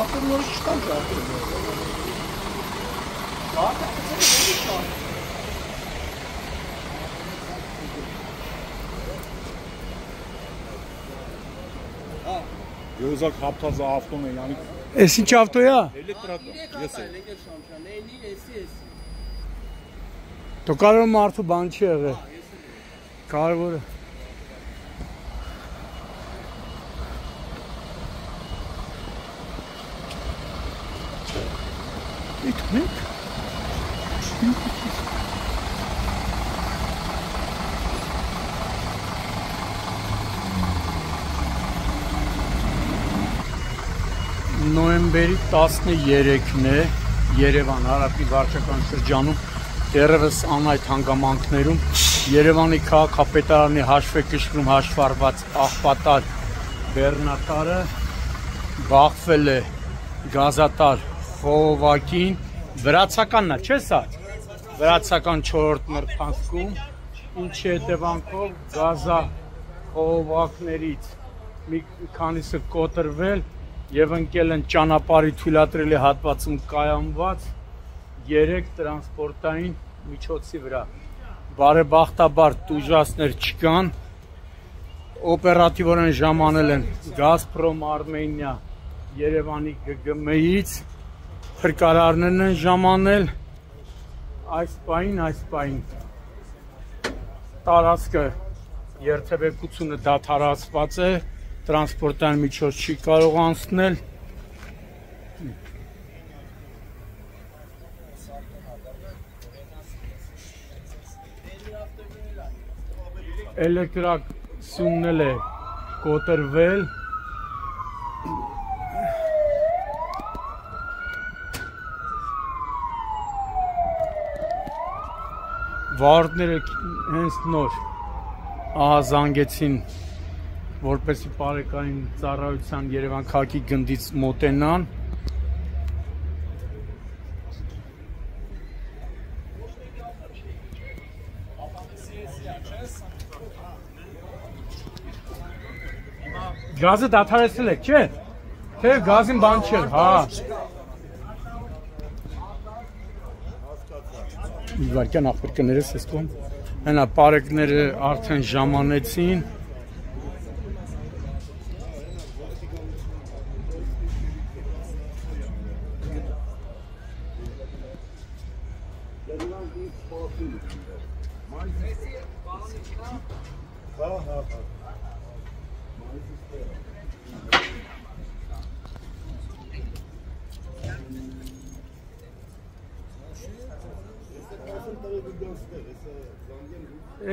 Ավտոմորը չկան ավտոմորը։ Եզակ հապտած ավտոն է, յանի։ Էս ինչ ավտո է։ Էլեկտրական, ես է։ Դու կարող մարդու բան չի եղել։ Կարևորը։ Իդմեք։ Նոյեմբերի 13-ն է Երևան Հարավի վարչական շրջանում դեռևս անայդ հանգամանքներում Երևանի քաղաքապետարանի հաշվեկշռում հաշվառված աղբատար բեռնատարը բախվել է գազատար խողովակին վրացականն է, չէ՞ սա։ Վրացական 4-րդ նրբանցքում, ինչի հետևանքով գազա խողովակներից մի քանիսը կոտրվել եւ ընկել են ճանապարհի թույլատրելի հատվածում կայանված 3 տրանսպորտային միջոցի վրա։ Բարեբախտաբար տուժածներ չկան, օպերատիվորեն ժամանել են Գազպրոմ Արմենիա Երևանի ԳԳՄ-ից, փրկարարներն են ժամանել այս պահին տարածքը երթևեկությունը դադարեցված է, տրանսպորտային միջոց չի կարող անցնել։ Էլեկտրակայնն էլ է կոտրվել։ Վարորդները հենց նոր զանգեցին, որպեսզի բարեկային ծառայության Երևան քաղաքի գնդից մոտենան։ Գազը դադարեցրել եք, չէ՞։ Թե գազին բան չէ, հա։ Մի վարքյան ախպեր կներես ես կողմ։ Հենա պարեկները արդեն ժամանեցին։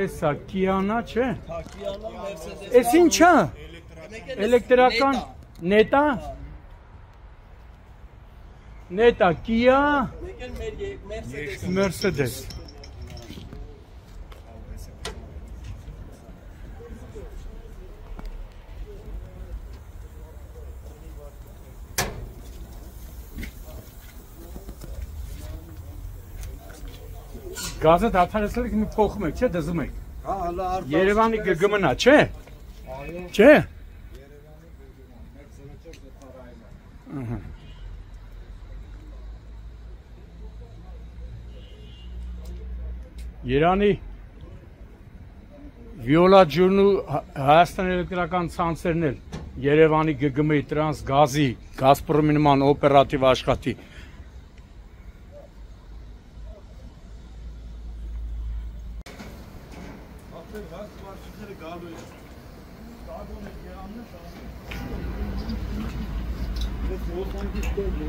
Էսա Կիանա չէ։ Էս ինչա։ Էլեկտրական նետա։ Նետա Կիա Մերսեդես։ Գազը դադարեցրել եք մի փոխում եք, չէ՞, դզում եք։ Հա, հələ Երևանի ԳԳՄ-ն է, չէ՞։ Չէ։ Ահա։ Երանի Վիոլա ջուրն ու Հայաստան էլեկտրական ցանցերն էլ Երևանի ԳԳՄ-ի տրանս գազի Գազպրոմի նման օպերատիվ աշխատի։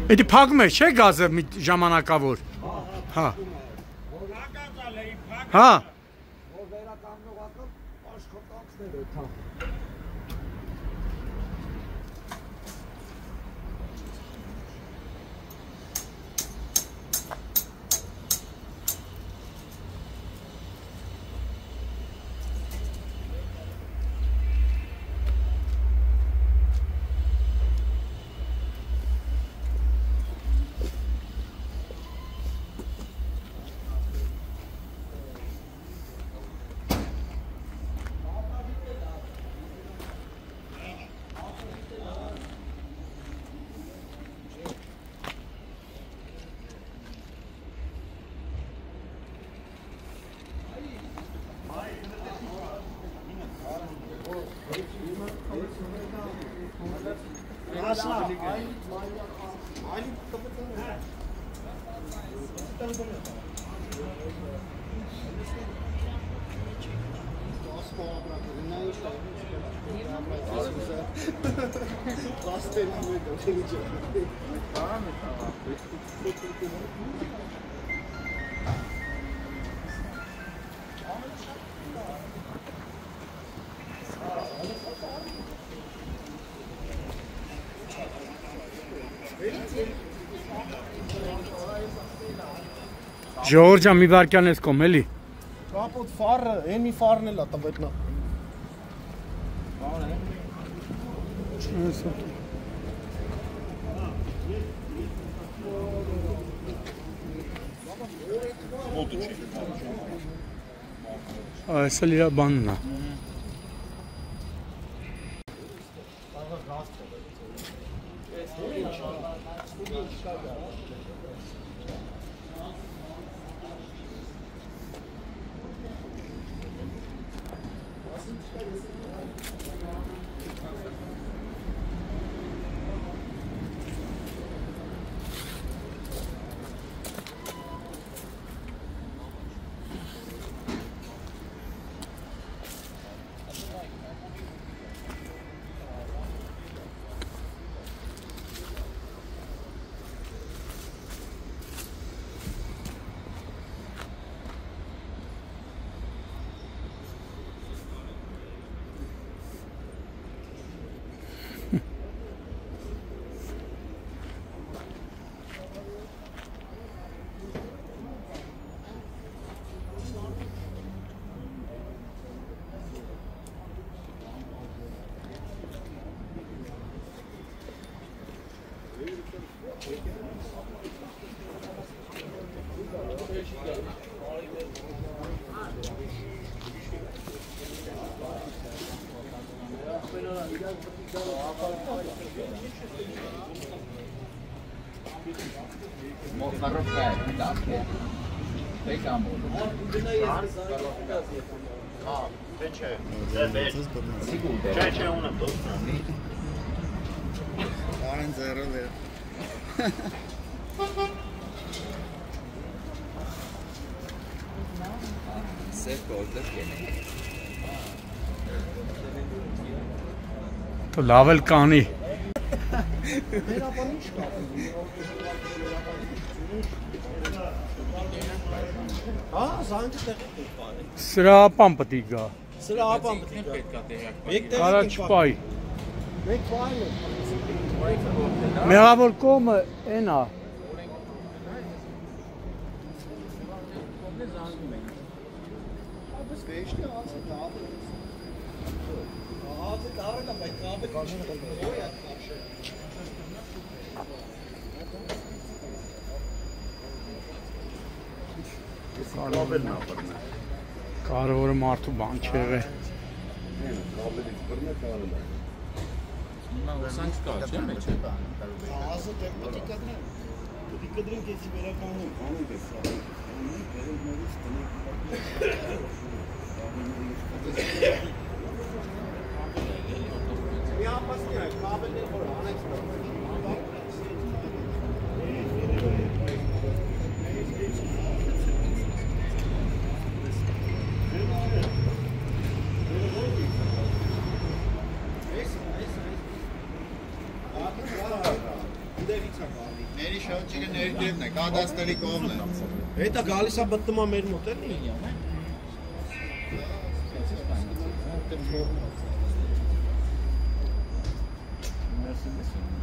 Էդի փակում է, չէ՞ գազը մի ժամանակավոր։ Հա։ Հա։ Ժողովուրդ ջան, մի վարքյան ես կողմ էլի։ Կապոտ ֆարը, այն մի ֆարն էլ է տվետնա։ Այս էլ իր բանն է։ To լավ էլ կանի։ Սրա ապան պտի գա։ Սրա ապան պտի գա։ Կարա չպայ։ Մեկ պայն է։ Մեղավոր կողմը են է։ Կարևորը մարդու բան չէ։ Meri շոուչիկը ներքևն է, կադաստրի կողմն է։ Հետա գալիս է բտտում է մեր մոտ էլի։ Merci.